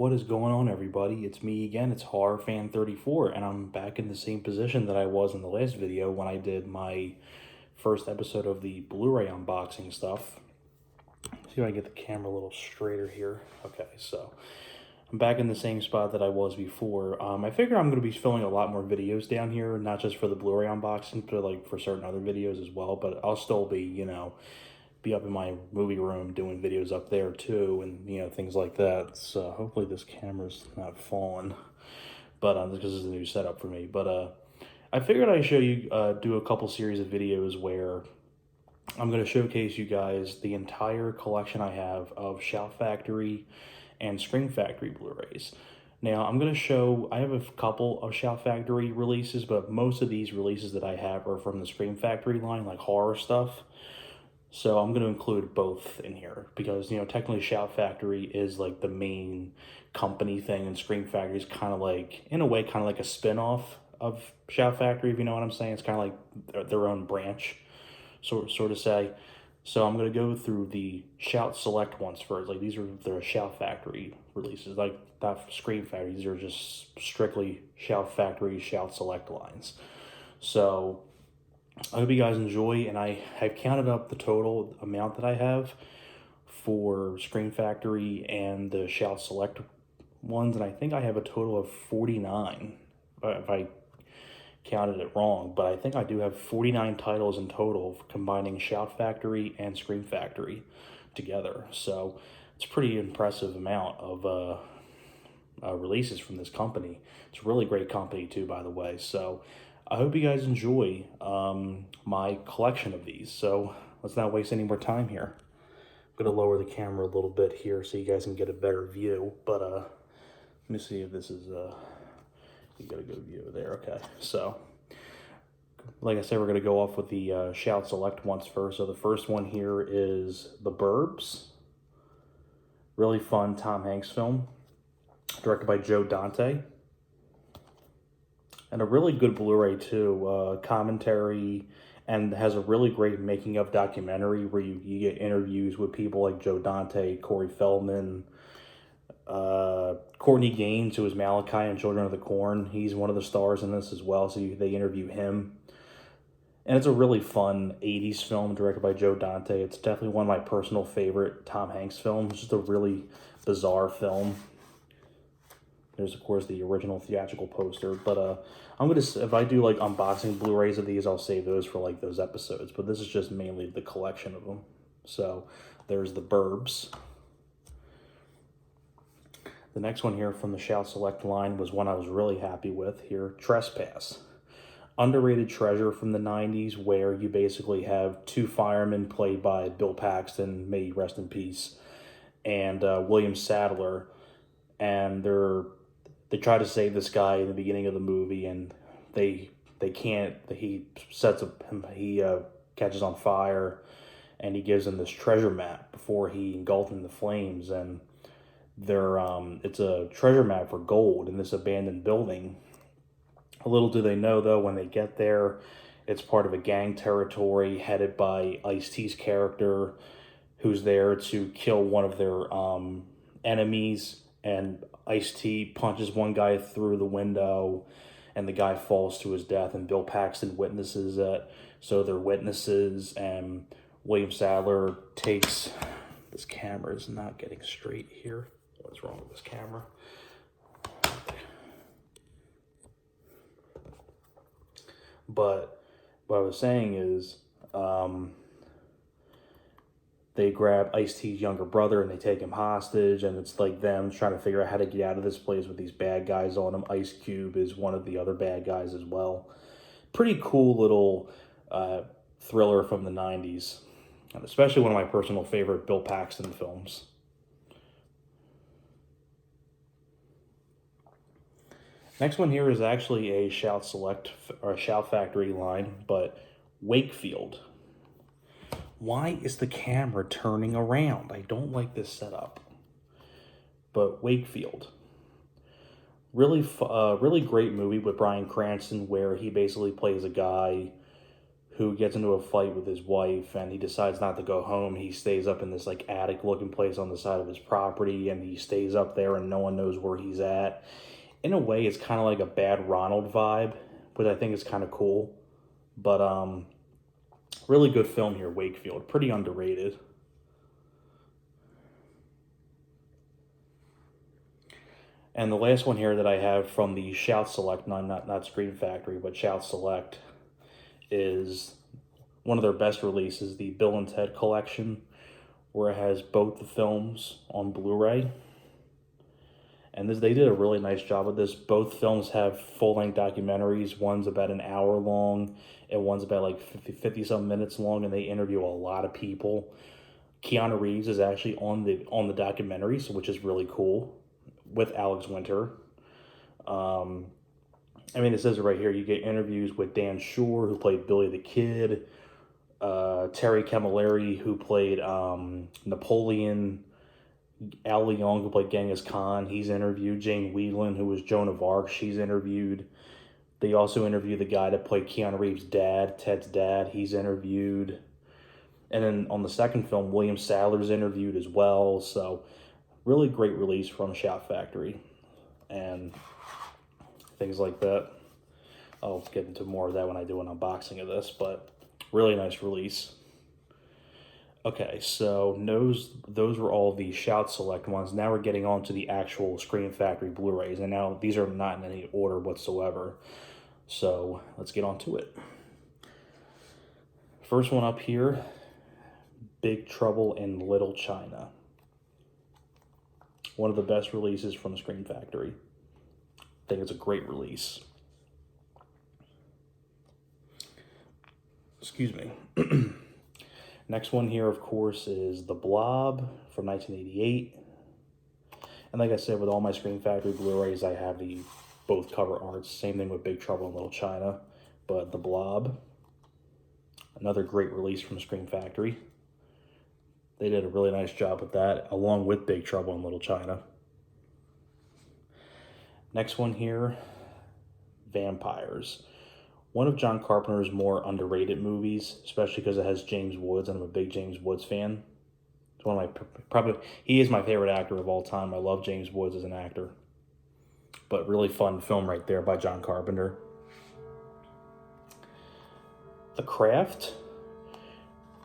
What is going on, everybody? It's me again. It's HorrorFan34, and I'm back in the same position that I was in the last video when I did my first episode of the Blu-ray unboxing stuff. See if I can get the camera a little straighter here. Okay, so I'm back in the same spot that I was before. I figure I'm going to be filming a lot more videos down here, not just for the Blu-ray unboxing, but like for certain other videos as well. But I'll still be up in my movie room doing videos up there too, and things like that. So hopefully this camera's not falling, but because this is a new setup for me. But I figured I'd show you, do a couple series of videos where I'm going to showcase you guys the entire collection I have of Shout Factory and Scream Factory Blu-rays. Now, I have a couple of Shout Factory releases, but most of these releases that I have are from the Scream Factory line, like horror stuff. So I'm going to include both in here because, technically Shout Factory is like the main company thing, and Scream Factory is kind of like, in a way, kind of like a spin-off of Shout Factory, if you know what I'm saying. It's kind of like their own branch, sort of say. So I'm going to go through the Shout Select ones first. Like, these are the Shout Factory releases. Like, that Scream Factory, these are just strictly Shout Factory, Shout Select lines. So I hope you guys enjoy, and I have counted up the total amount that I have for Scream Factory and the Shout Select ones, and I think I have a total of 49, if I counted it wrong, but I think I do have 49 titles in total, combining Shout Factory and Scream Factory together. So it's a pretty impressive amount of releases from this company. It's a really great company too, by the way. So I hope you guys enjoy my collection of these. So let's not waste any more time here. I'm going to lower the camera a little bit here so you guys can get a better view. But let me see if this is, you got a good view there. Okay, so like I said, we're going to go off with the Shout Select ones first. So the first one here is The Burbs. Really fun Tom Hanks film, directed by Joe Dante. And a really good Blu-ray too, commentary, and has a really great making of documentary where you get interviews with people like Joe Dante, Corey Feldman, Courtney Gaines, who is Malachi in Children of the Corn. He's one of the stars in this as well, so they interview him. And it's a really fun 80s film directed by Joe Dante. It's definitely one of my personal favorite Tom Hanks films. It's just a really bizarre film. There's, of course, the original theatrical poster, but if I do like unboxing Blu-rays of these, I'll save those for like those episodes, but this is just mainly the collection of them. So there's The Burbs. The next one here from the Shout Select line was one I was really happy with here, Trespass. Underrated treasure from the 90s, where you basically have two firemen played by Bill Paxton, may he rest in peace, and William Sadler, and they try to save this guy in the beginning of the movie, and they can't. He catches on fire, and he gives them this treasure map before he engulfs in the flames, and it's a treasure map for gold in this abandoned building. Little do they know, though, when they get there, it's part of a gang territory headed by Ice-T's character, who's there to kill one of their enemies, and Ice-T punches one guy through the window, and the guy falls to his death, and Bill Paxton witnesses it. So they're witnesses, and William Sadler takes... This camera is not getting straight here. What's wrong with this camera? But what I was saying is, they grab Ice-T's younger brother and they take him hostage, and it's like them trying to figure out how to get out of this place with these bad guys on them. Ice Cube is one of the other bad guys as well. Pretty cool little thriller from the 90s, and especially one of my personal favorite Bill Paxton films. Next one here is actually a Shout Select or Shout Factory line, but Wakefield. Why is the camera turning around? I don't like this setup. But Wakefield. Really great movie with Bryan Cranston, where he basically plays a guy who gets into a fight with his wife, and he decides not to go home. He stays up in this like attic looking place on the side of his property, and he stays up there and no one knows where he's at. In a way, it's kind of like a Bad Ronald vibe, which I think is kind of cool. But really good film here, Wakefield. Pretty underrated. And the last one here that I have from the Shout Select, not Screen Factory, but Shout Select, is one of their best releases, the Bill and Ted collection, where it has both the films on Blu-ray. And they did a really nice job with this. Both films have full-length documentaries. One's about an hour long, and one's about like 50-some minutes long, and they interview a lot of people. Keanu Reeves is actually on the documentaries, which is really cool, with Alex Winter. I mean, it says it right here. You get interviews with Dan Shore, who played Billy the Kid, Terry Camilleri, who played Napoleon, Al Leong, who played Genghis Khan. He's interviewed. Jane Whelan, who was Joan of Arc. She's interviewed. They also interview the guy that played Keanu Reeves' dad, Ted's dad. He's interviewed. And then on the second film, William Sadler's interviewed as well. So really great release from Shout Factory and things like that. I'll get into more of that when I do an unboxing of this, but really nice release. Okay, so those were all the Shout Select ones. Now we're getting on to the actual Screen Factory Blu-rays, and now these are not in any order whatsoever. So let's get on to it. First one up here, Big Trouble in Little China. One of the best releases from Screen Factory. I think it's a great release. Excuse me. Next one here, of course, is The Blob from 1988. And like I said, with all my Screen Factory Blu-rays, I have the both cover arts. Same thing with Big Trouble in Little China. But The Blob, another great release from Screen Factory. They did a really nice job with that, along with Big Trouble in Little China. Next one here, Vampires. One of John Carpenter's more underrated movies, especially because it has James Woods, and I'm a big James Woods fan. It's one of my, he is my favorite actor of all time. I love James Woods as an actor. But really fun film right there by John Carpenter. The Craft.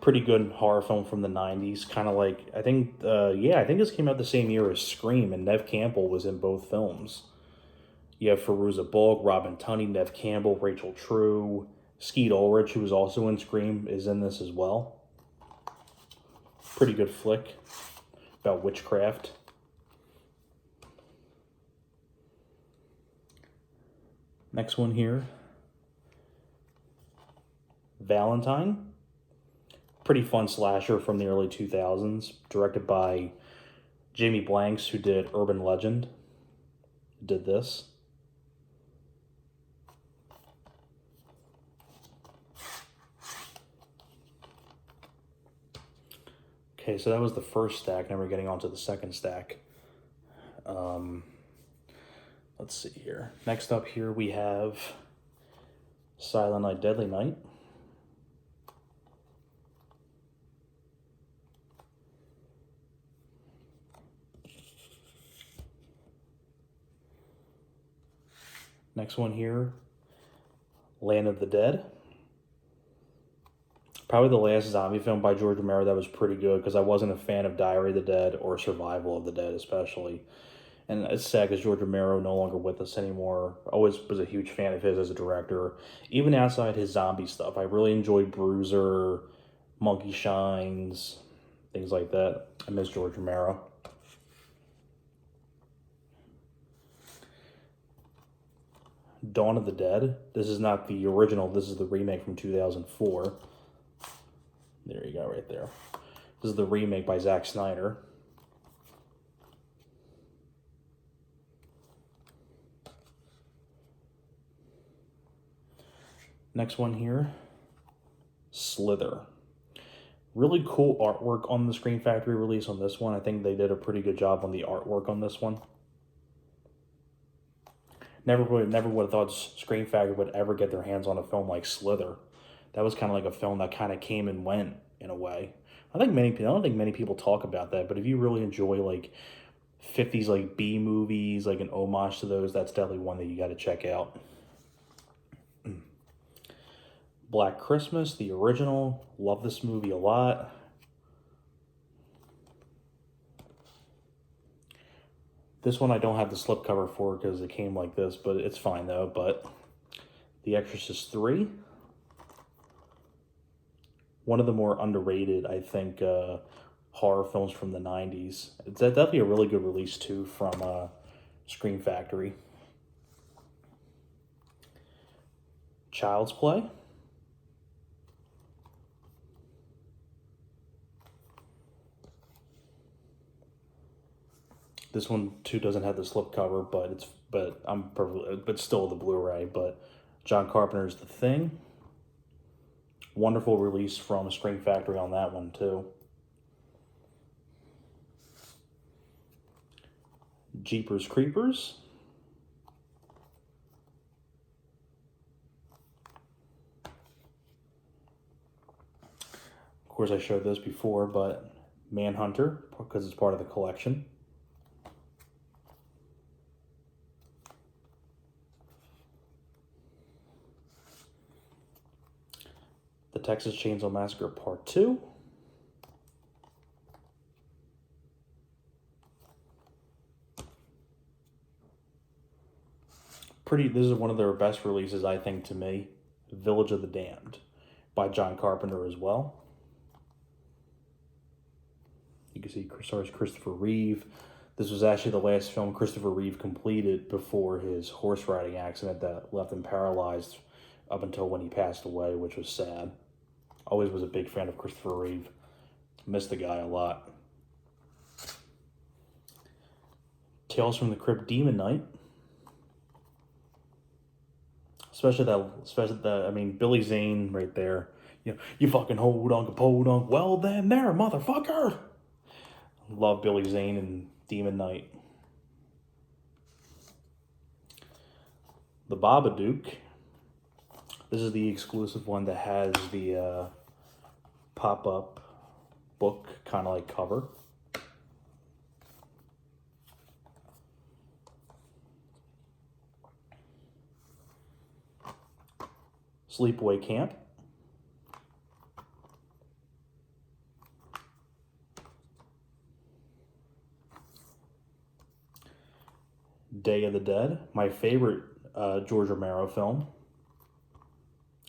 Pretty good horror film from the 90s. Kind of like, I think this came out the same year as Scream, and Neve Campbell was in both films. You have Fairuza Balk, Robin Tunney, Neve Campbell, Rachel True, Skeet Ulrich, who was also in Scream, is in this as well. Pretty good flick about witchcraft. Next one here, Valentine. Pretty fun slasher from the early 2000s, directed by Jamie Blanks, who did Urban Legend. Did this. Okay, so that was the first stack. Now we're getting on to the second stack. Let's see here. Next up here we have Silent Night, Deadly Night. Next one here, Land of the Dead. Probably the last zombie film by George Romero that was pretty good, because I wasn't a fan of Diary of the Dead or Survival of the Dead especially. And it's sad because George Romero no longer with us anymore. I always was a huge fan of his as a director. Even outside his zombie stuff, I really enjoyed Bruiser, Monkey Shines, things like that. I miss George Romero. Dawn of the Dead. This is not the original. This is the remake from 2004. There you go, right there. This is the remake by Zack Snyder. Next one here, Slither. Really cool artwork on the Screen Factory release on this one. I think they did a pretty good job on the artwork on this one. Never would have thought Screen Factory would ever get their hands on a film like Slither. That was kind of like a film that kind of came and went in a way. I don't think many people talk about that, but if you really enjoy like 50s like B movies, like an homage to those, that's definitely one that you got to check out. Black Christmas, the original. Love this movie a lot. This one I don't have the slipcover for because it came like this, but it's fine though. But The Exorcist 3. One of the more underrated, I think, horror films from the 90s. It's definitely a really good release too from Scream Factory. Child's Play. This one too doesn't have the slipcover, but still the Blu-ray. But John Carpenter's The Thing. Wonderful release from Scream Factory on that one too. Jeepers Creepers. Of course, I showed this before, but Manhunter, because it's part of the collection. The Texas Chainsaw Massacre Part 2. This is one of their best releases, I think, to me. Village of the Damned by John Carpenter as well. You can see stars Christopher Reeve. This was actually the last film Christopher Reeve completed before his horse riding accident that left him paralyzed up until when he passed away, which was sad. Always was a big fan of Christopher Reeve. Missed the guy a lot. Tales from the Crypt Demon Knight. Especially Billy Zane right there. You fucking hold on, podunk. Well then there, motherfucker. Love Billy Zane and Demon Knight. The Babadook. This is the exclusive one that has the pop-up book kind of like cover. Sleepaway Camp. Day of the Dead, my favorite George Romero film,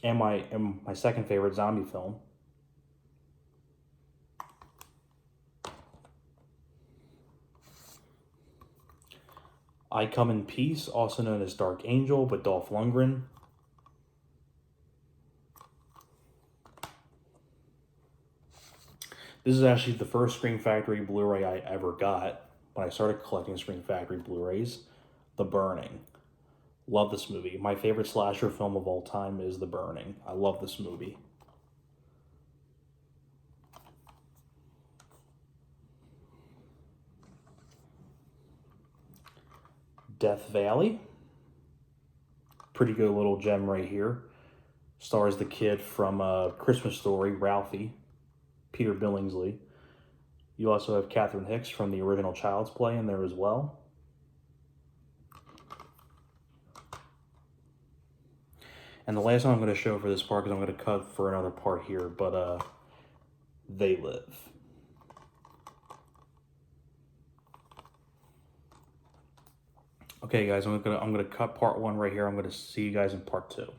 and my second favorite zombie film. I Come in Peace, also known as Dark Angel, but Dolph Lundgren. This is actually the first Scream Factory Blu-ray I ever got when I started collecting Scream Factory Blu-rays. The Burning. Love this movie. My favorite slasher film of all time is The Burning. I love this movie. Death Valley. Pretty good little gem right here. Stars the kid from Christmas Story, Ralphie, Peter Billingsley. You also have Catherine Hicks from the original Child's Play in there as well. And the last one I'm going to show for this part, because I'm going to cut for another part here, but They Live. Okay, guys, I'm gonna cut part 1 right here. I'm gonna see you guys in part 2.